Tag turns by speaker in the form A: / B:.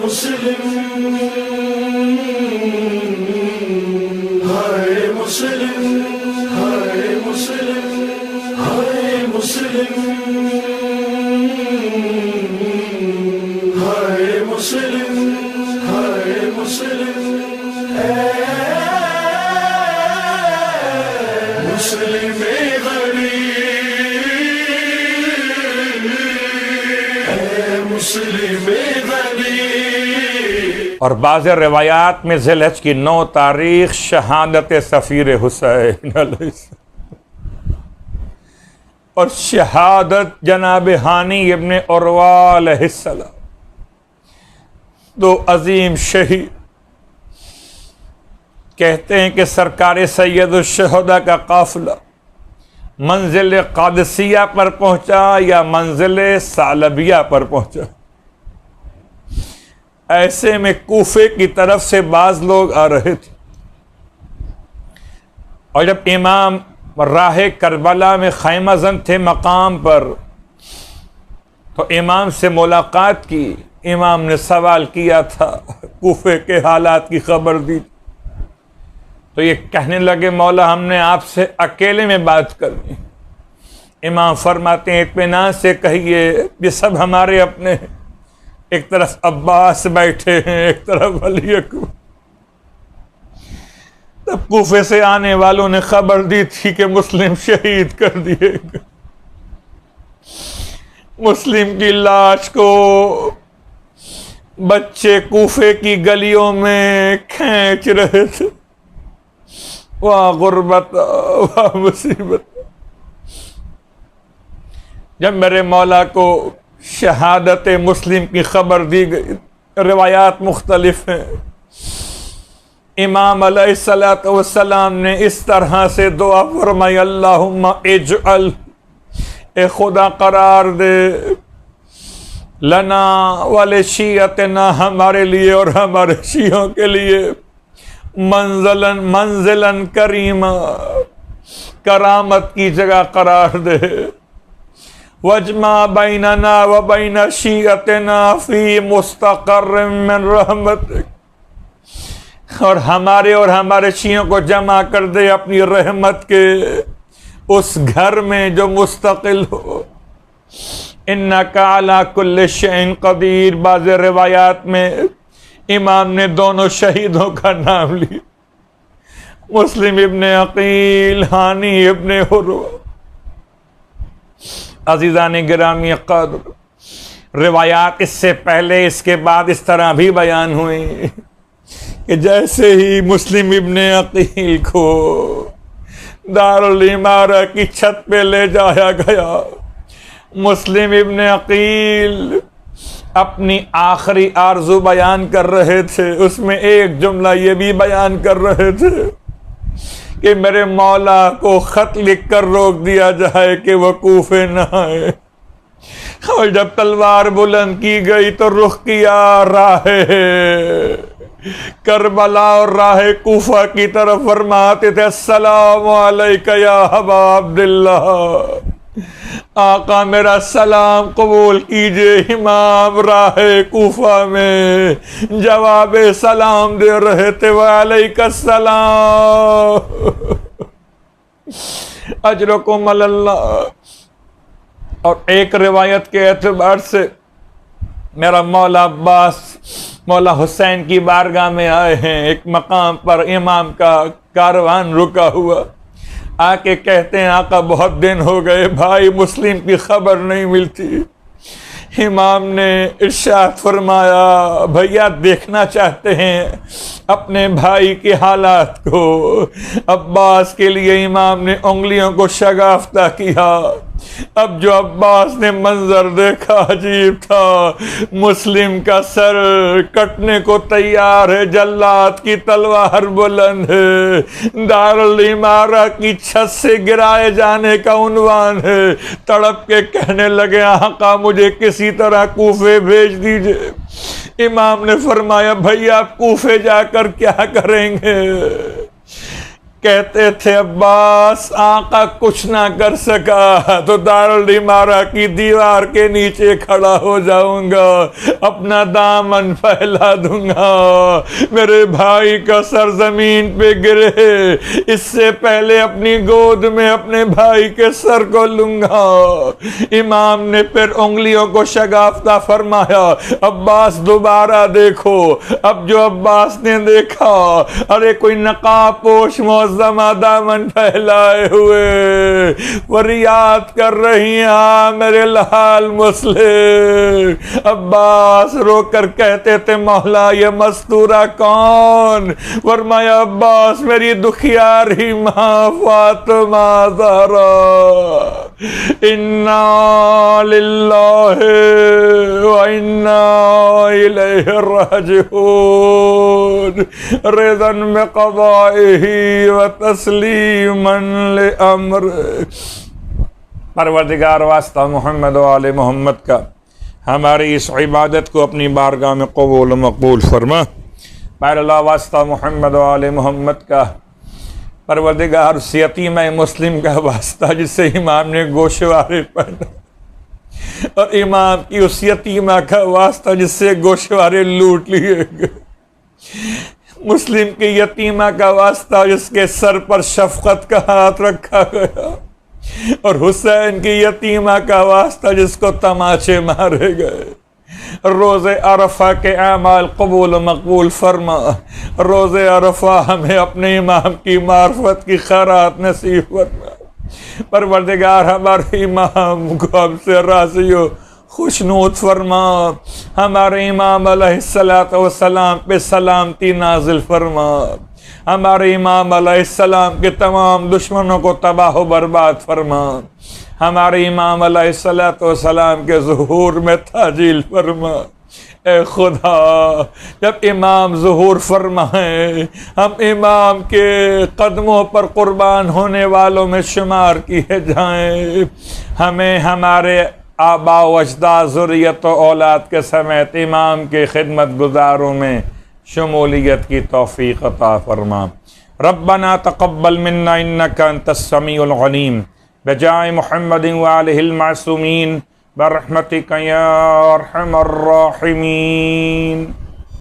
A: मुस्लिम, हाय मुस्लिम, हाय मुस्लिम, हाय मुस्लिम, हाय मुस्लिम, हाय मुस्लिम, मुस्लिम मुस्लिम।
B: और बाज़ रिवायात में ज़िलहज की 9 तारीख शहादत सफ़ीर हुसैन और शहादत जनाब हानी इब्न उरवा अलैहिस्सलाम, 2 अजीम शहीद। कहते हैं कि सरकार सैयदुश्शुहदा का काफिला मंजिल कादसिया पर पहुंचा या मंजिल सालबिया पर पहुंचा। ऐसे में कूफे की तरफ से बाज लोग आ रहे थे और जब इमाम राह करबला में खैमज़न थे मकाम पर, तो इमाम से मुलाकात की। इमाम ने सवाल किया था, कूफे के हालात की खबर दी, तो ये कहने लगे मौला हमने आपसे अकेले में बात करनी। इमाम फरमाते हैं इत्मीनान से कहिए ये सब हमारे अपने हैं। एक तरफ अब्बास बैठे हैं, एक तरफ अली अकबर। तब कूफे से आने वालों ने खबर दी थी कि मुस्लिम शहीद कर दिए गए। मुस्लिम की लाश को बच्चे कूफे की गलियों में खींच रहे थे। वाह गुर्बत, वाह मुसीबत। जब मेरे मौला को शहादत मुस्लिम की खबर दी गई, रिवायात मुख्तलिफ हैं। इमाम अलैहिस्सलातु वस्सलाम ने इस तरह से दुआ फरमाई, अल्लाहुम्मा इजअल, ए खुदा करार दे, लना वाले शियतना, हमारे लिए और हमारे शियों के लिए, मंज़लन मंज़िलन करीमा, करामत की जगह करार दे। वजमा बैनना व बैन शियतना फी मुस्तक़र्रिम मिन रहमतिक, और हमारे शियों को जमा कर दे अपनी रहमत के उस घर में जो मुस्तकिल हो। इन्नका अला कुल्लि शैइन क़दीर। बाज़ रिवायात में इमाम ने दोनों शहीदों का नाम लिया, मुस्लिम इब्ने अकील, हानी इब्ने उरवा। अज़ीज़ान गिरामी क़द्र, रिवायात इससे पहले इसके बाद इस तरह भी बयान हुई कि जैसे ही मुस्लिम इब्ने अकील को दारुल इमारा की छत पे ले जाया गया, मुस्लिम इब्ने अकील अपनी आखिरी आरज़ू बयान कर रहे थे। उसमें एक जुमला ये भी बयान कर रहे थे कि मेरे मौला को खत लिख कर रोक दिया जाए कि वह कूफे न आए। और जब तलवार बुलंद की गई तो रुख किया राहे करबला और राहे कूफा की तरफ। फरमाते थे, अस्सलामु अलैका या अबा अब्दुल्लाह, आका मेरा सलाम कबूल कीजिए। इमाम राहे कूफा में जवाब सलाम दे रहे थे, वालैका सलाम अजरकुम अल्लाह। और एक रिवायत के एतबार से मेरा मौला अब्बास मौला हुसैन की बारगाह में आए हैं। एक मकाम पर इमाम का कारवान रुका हुआ, आके कहते हैं आका बहुत दिन हो गए, भाई मुस्लिम की खबर नहीं मिलती। इमाम ने इरशाद फरमाया, भैया देखना चाहते हैं अपने भाई के हालात को। अब्बास के लिए इमाम ने उंगलियों को शगाफ्ता किया। अब जो अब्बास ने मंजर देखा अजीब था। मुस्लिम का सर कटने को तैयार है, जल्लाद की तलवार बुलंद है, दारुल इमारा की छत से गिराए जाने का उन्वान है। तड़प के कहने लगे, आका मुझे किसी तरह कूफे भेज दीजिए। इमाम ने फरमाया, भैया आप कूफे जाकर क्या करेंगे? कहते थे अब्बास आका कुछ ना कर सका तो दारुल इमारा की दीवार के नीचे खड़ा हो जाऊंगा, अपना दामन फैला दूंगा, मेरे भाई का सर जमीन पे गिरे इससे पहले अपनी गोद में अपने भाई के सर को लूंगा। इमाम ने फिर उंगलियों को शगाफ्ता फरमाया, अब्बास दोबारा देखो। अब जो अब्बास ने देखा, अरे कोई नकाबपोश मौज़्ज़मा दामन फैलाए हुए फरियाद कर रही हैं, हाँ मेरे लाल मुस्लिम। अब्बास रोकर कहते थे, मौला ये मस्तूरा कौन? फरमाया, अब्बास मेरी दुखियारी माँ फातिमा ज़हरा। इन्ना लिल्लाहि व इन्ना इलैहि राजिऊन। रिज़न में क़ज़ाइही व तस्लीमन ले अम्र। परवरदिगार वास्ता मोहम्मद व आले मोहम्मद का हमारी इस इबादत को अपनी बारगाह में कबूल मकबूल फरमा। पैरला वास्ता मोहम्मद व आले मोहम्मद का परवरदिगार उस यतीम मुस्लिम का वास्ता जिसे इमाम ने गोशवारे पहना, और इमाम की उस यतीमा का वास्ता जिससे गोशवारे लूट लिए गए, मुस्लिम की यतीमा का वास्ता जिसके सर पर शफकत का हाथ रखा गया, और हुसैन की यतीमा का वास्ता जिसको तमाचे मारे गए। रोज़े अरफा के अमाल कबूल मकबूल फरमा। रोज़े अरफा हमें अपने इमाम की मार्फत की खैरात नसीब फरमा। परवरदिगार हमारे इमाम को हमसे राज़ी हो, खुशनूद फरमा। हमारे इमाम अलैहिस्सलातु वस्सलाम पे सलामती नाजिल फरमा। हमारे इमाम अलैहिस्सलाम के तमाम दुश्मनों को तबाह बर्बाद फरमा। हमारे इमाम अलैहिस्सलातु वस्सलाम के ज़ुहूर में ताजील फरमा। ए खुदा, जब इमाम ज़ुहूर फरमाए हम इमाम के कदमों पर कुर्बान होने वालों में शुमार किए जाएं। हमें हमारे आबा व अजदाद ज़ुर्रियत व औलाद के समेत इमाम के खिदमत गुजारों में शमूलियत की तौफ़ीक़ अता फरमा। रब्बना तक़ब्बल मिन्ना इन्नका अंतस समीउल अलीम बजाए मुहम्मदिन व आलिहिल मासूमीन बरहमतिका या अरहमर राहिमीन।